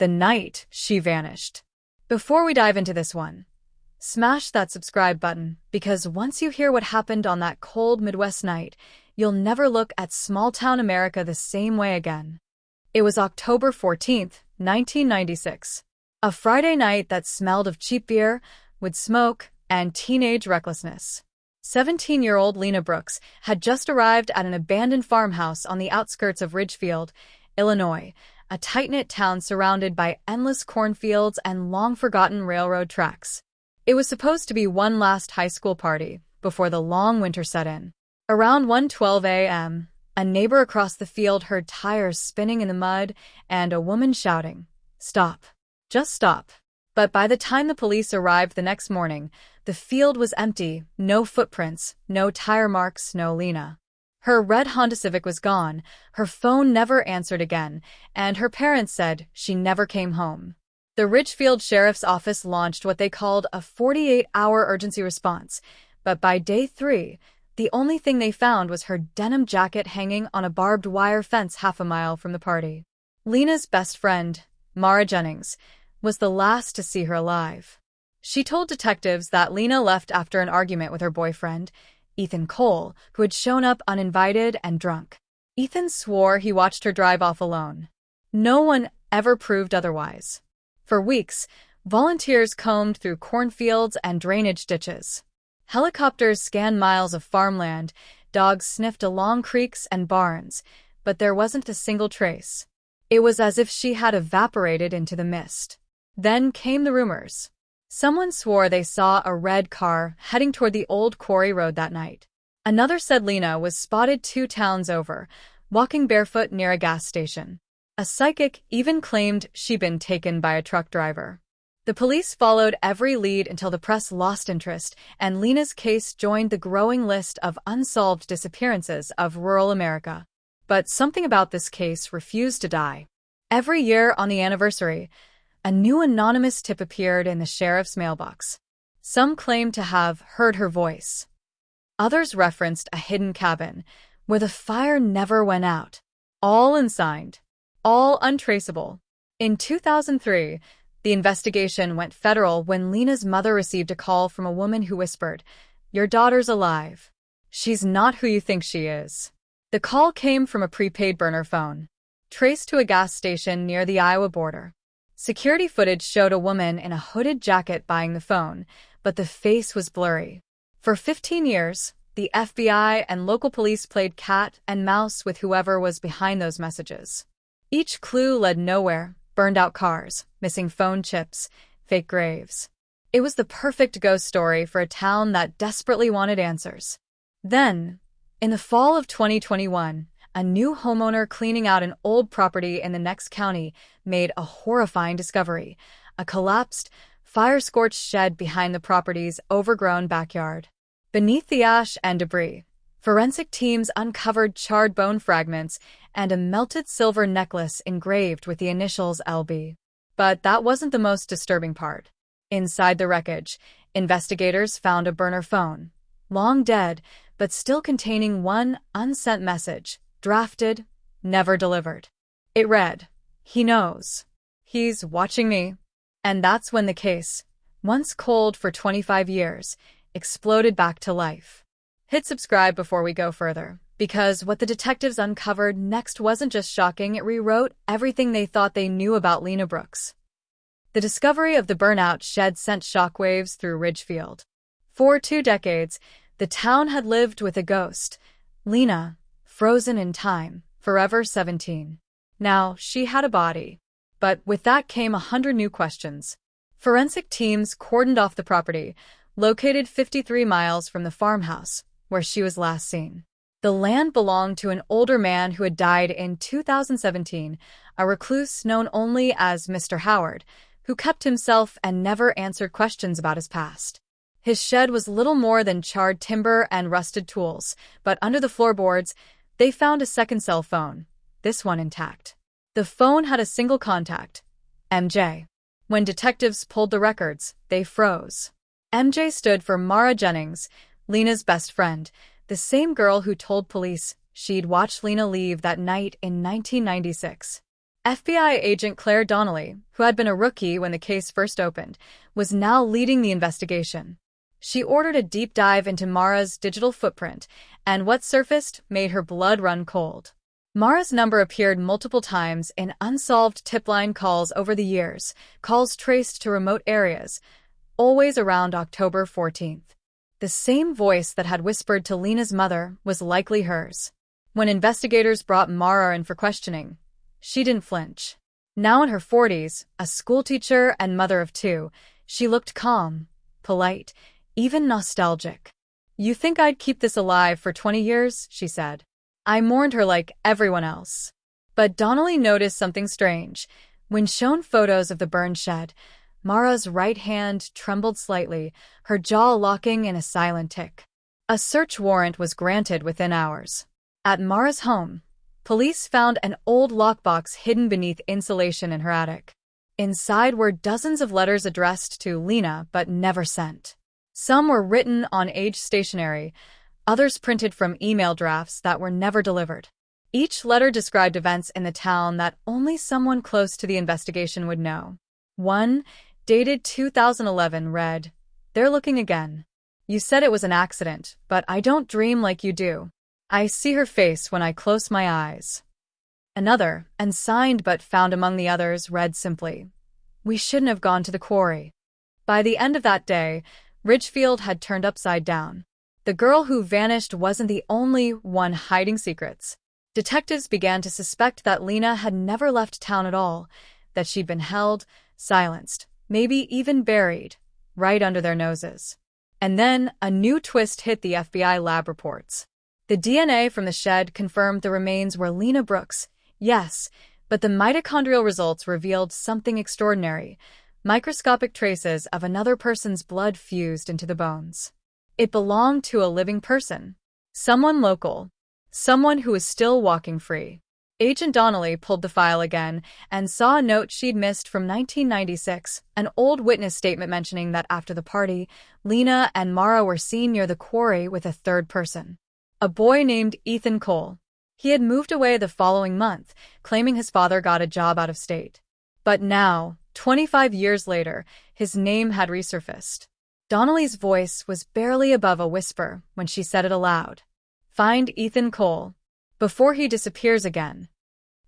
the night she vanished. Before we dive into this one, smash that subscribe button, because once you hear what happened on that cold Midwest night, you'll never look at small-town America the same way again. It was October 14th, 1996. A Friday night that smelled of cheap beer, wood smoke, and teenage recklessness. 17-year-old Lena Brooks had just arrived at an abandoned farmhouse on the outskirts of Ridgefield, Illinois, a tight-knit town surrounded by endless cornfields and long-forgotten railroad tracks. It was supposed to be one last high school party before the long winter set in. Around 1:12 a.m., a neighbor across the field heard tires spinning in the mud and a woman shouting, "Stop. Just stop." But by the time the police arrived the next morning, the field was empty, no footprints, no tire marks, no Lena. Her red Honda Civic was gone, her phone never answered again, and her parents said she never came home. The Ridgefield Sheriff's Office launched what they called a 48-hour urgency response, but by day 3, the only thing they found was her denim jacket hanging on a barbed wire fence half a mile from the party. Lena's best friend, Mara Jennings, was the last to see her alive. She told detectives that Lena left after an argument with her boyfriend, Ethan Cole, who had shown up uninvited and drunk. Ethan swore he watched her drive off alone. No one ever proved otherwise. For weeks, volunteers combed through cornfields and drainage ditches. Helicopters scanned miles of farmland, dogs sniffed along creeks and barns, but there wasn't a single trace. It was as if she had evaporated into the mist. Then came the rumors. Someone swore they saw a red car heading toward the old quarry road that night. Another said Lena was spotted 2 towns over, walking barefoot near a gas station. A psychic even claimed she'd been taken by a truck driver. The police followed every lead until the press lost interest, and Lena's case joined the growing list of unsolved disappearances of rural America. But something about this case refused to die. Every year on the anniversary, a new anonymous tip appeared in the sheriff's mailbox. Some claimed to have heard her voice. Others referenced a hidden cabin where the fire never went out. All unsigned, all untraceable. In 2003, the investigation went federal when Lena's mother received a call from a woman who whispered, "Your daughter's alive. She's not who you think she is." The call came from a prepaid burner phone, traced to a gas station near the Iowa border. Security footage showed a woman in a hooded jacket buying the phone, but the face was blurry. For 15 years, the FBI and local police played cat and mouse with whoever was behind those messages. Each clue led nowhere: burned-out cars, missing phone chips, fake graves. It was the perfect ghost story for a town that desperately wanted answers. Then, in the fall of 2021, a new homeowner cleaning out an old property in the next county made a horrifying discovery: a collapsed, fire-scorched shed behind the property's overgrown backyard. Beneath the ash and debris, forensic teams uncovered charred bone fragments and a melted silver necklace engraved with the initials LB. But that wasn't the most disturbing part. Inside the wreckage, investigators found a burner phone, long dead, but still containing one unsent message, drafted, never delivered. It read, "He knows. He's watching me." And that's when the case, once cold for 25 years, exploded back to life. Hit subscribe before we go further, because what the detectives uncovered next wasn't just shocking, it rewrote everything they thought they knew about Lena Brooks. The discovery of the burnout shed sent shockwaves through Ridgefield. For 2 decades, the town had lived with a ghost, Lena, frozen in time, forever 17. Now, she had a body. But with that came 100 new questions. Forensic teams cordoned off the property, located 53 miles from the farmhouse, where she was last seen. The land belonged to an older man who had died in 2017, a recluse known only as Mr. Howard, who kept himself and never answered questions about his past. His shed was little more than charred timber and rusted tools, but under the floorboards, they found a second cell phone, this one intact. The phone had a single contact, MJ. When detectives pulled the records, they froze. MJ stood for Mara Jennings, Lena's best friend, the same girl who told police she'd watched Lena leave that night in 1996. FBI agent Claire Donnelly, who had been a rookie when the case first opened, was now leading the investigation. She ordered a deep dive into Mara's digital footprint, and what surfaced made her blood run cold. Mara's number appeared multiple times in unsolved tip-line calls over the years, calls traced to remote areas, always around October 14th. The same voice that had whispered to Lena's mother was likely hers. When investigators brought Mara in for questioning, she didn't flinch. Now in her 40s, a schoolteacher and mother of two, she looked calm, polite, even nostalgic. "You think I'd keep this alive for 20 years?" she said. I mourned her like everyone else. But Donnelly noticed something strange. When shown photos of the burned shed, Mara's right hand trembled slightly, her jaw locking in a silent tic. A search warrant was granted within hours. At Mara's home, police found an old lockbox hidden beneath insulation in her attic. Inside were dozens of letters addressed to Lena but never sent. Some were written on aged stationery, others printed from email drafts that were never delivered. Each letter described events in the town that only someone close to the investigation would know. One, dated 2011, read, "They're looking again. You said it was an accident, but I don't dream like you do. I see her face when I close my eyes." Another, and signed but found among the others, read simply, "We shouldn't have gone to the quarry." By the end of that day, Ridgefield had turned upside down. The girl who vanished wasn't the only one hiding secrets. Detectives began to suspect that Lena had never left town at all, that she'd been held, silenced, maybe even buried, right under their noses. And then a new twist hit the FBI lab reports. The DNA from the shed confirmed the remains were Lena Brooks, yes, but the mitochondrial results revealed something extraordinary: microscopic traces of another person's blood fused into the bones. It belonged to a living person. Someone local. Someone who was still walking free. Agent Donnelly pulled the file again and saw a note she'd missed from 1996, an old witness statement mentioning that after the party, Lena and Mara were seen near the quarry with a third person. A boy named Ethan Cole. He had moved away the following month, claiming his father got a job out of state. But now, 25 years later, his name had resurfaced. Donnelly's voice was barely above a whisper when she said it aloud. "Find Ethan Cole before he disappears again."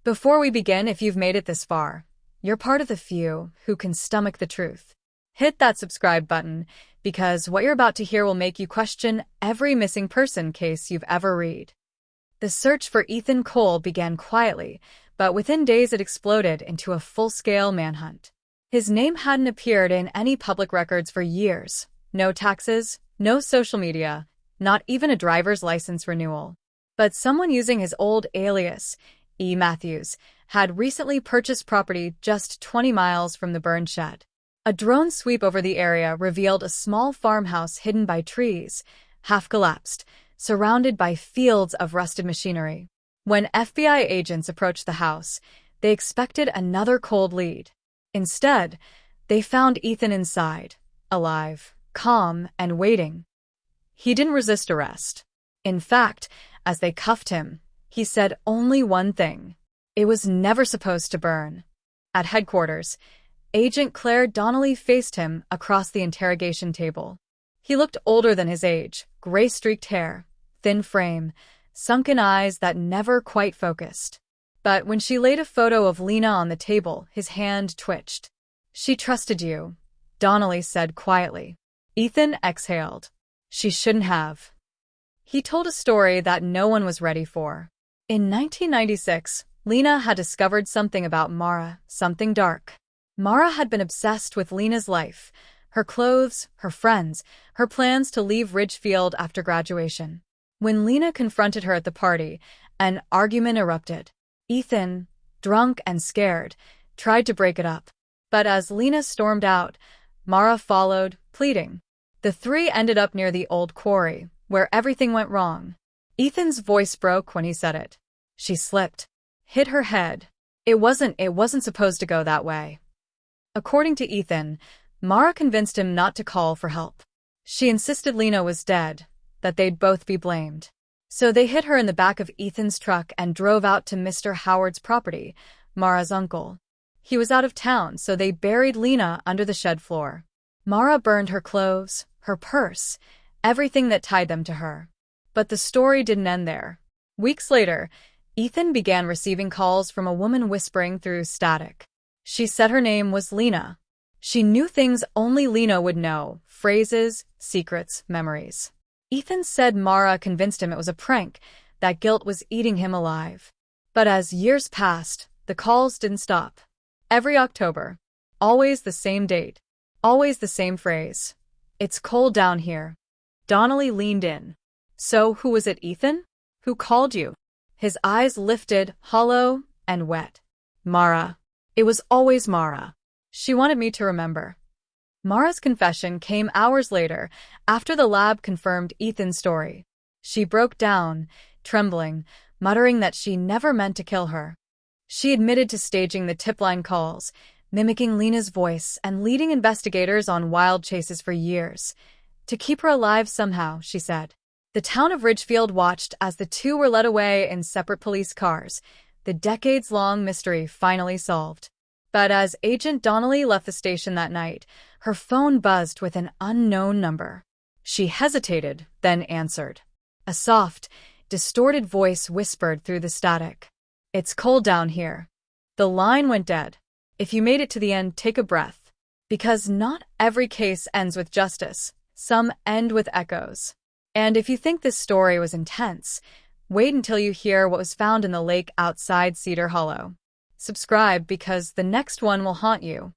Before we begin, if you've made it this far, you're part of the few who can stomach the truth. Hit that subscribe button, because what you're about to hear will make you question every missing person case you've ever read. The search for Ethan Cole began quietly, but within days it exploded into a full-scale manhunt. His name hadn't appeared in any public records for years. No taxes, no social media, not even a driver's license renewal. But someone using his old alias, E. Matthews, had recently purchased property just 20 miles from the burned shed. A drone sweep over the area revealed a small farmhouse hidden by trees, half collapsed, surrounded by fields of rusted machinery. When FBI agents approached the house, they expected another cold lead. Instead, they found Ethan inside, alive, calm, and waiting. He didn't resist arrest. In fact, as they cuffed him, he said only one thing: it was never supposed to burn. At headquarters, Agent Claire Donnelly faced him across the interrogation table. He looked older than his age, gray-streaked hair, thin frame, sunken eyes that never quite focused. But when she laid a photo of Lena on the table, his hand twitched. "She trusted you," Donnelly said quietly. Ethan exhaled. "She shouldn't have." He told a story that no one was ready for. In 1996, Lena had discovered something about Mara, something dark. Mara had been obsessed with Lena's life, her clothes, her friends, her plans to leave Ridgefield after graduation. When Lena confronted her at the party, an argument erupted. Ethan, drunk and scared, tried to break it up. But as Lena stormed out, Mara followed, pleading. The three ended up near the old quarry, where everything went wrong. Ethan's voice broke when he said it. She slipped, hit her head. It wasn't supposed to go that way. According to Ethan, Mara convinced him not to call for help. She insisted Lena was dead, that they'd both be blamed. So they hid her in the back of Ethan's truck and drove out to Mr. Howard's property, Mara's uncle. He was out of town, so they buried Lena under the shed floor. Mara burned her clothes, her purse, everything that tied them to her. But the story didn't end there. Weeks later, Ethan began receiving calls from a woman whispering through static. She said her name was Lena. She knew things only Lena would know, phrases, secrets, memories. Ethan said Mara convinced him it was a prank, that guilt was eating him alive. But as years passed, the calls didn't stop. Every October, always the same date, always the same phrase. It's cold down here. Donnelly leaned in. So who was it, Ethan? Who called you? His eyes lifted, hollow and wet. Mara. It was always Mara. She wanted me to remember. Mara's confession came hours later, after the lab confirmed Ethan's story. She broke down, trembling, muttering that she never meant to kill her. She admitted to staging the tip-line calls, mimicking Lena's voice and leading investigators on wild chases for years. To keep her alive somehow, she said. The town of Ridgefield watched as the two were led away in separate police cars, the decades-long mystery finally solved. But as Agent Donnelly left the station that night, her phone buzzed with an unknown number. She hesitated, then answered. A soft, distorted voice whispered through the static. It's cold down here. The line went dead. If you made it to the end, take a breath. Because not every case ends with justice. Some end with echoes. And if you think this story was intense, wait until you hear what was found in the lake outside Cedar Hollow. Subscribe because the next one will haunt you.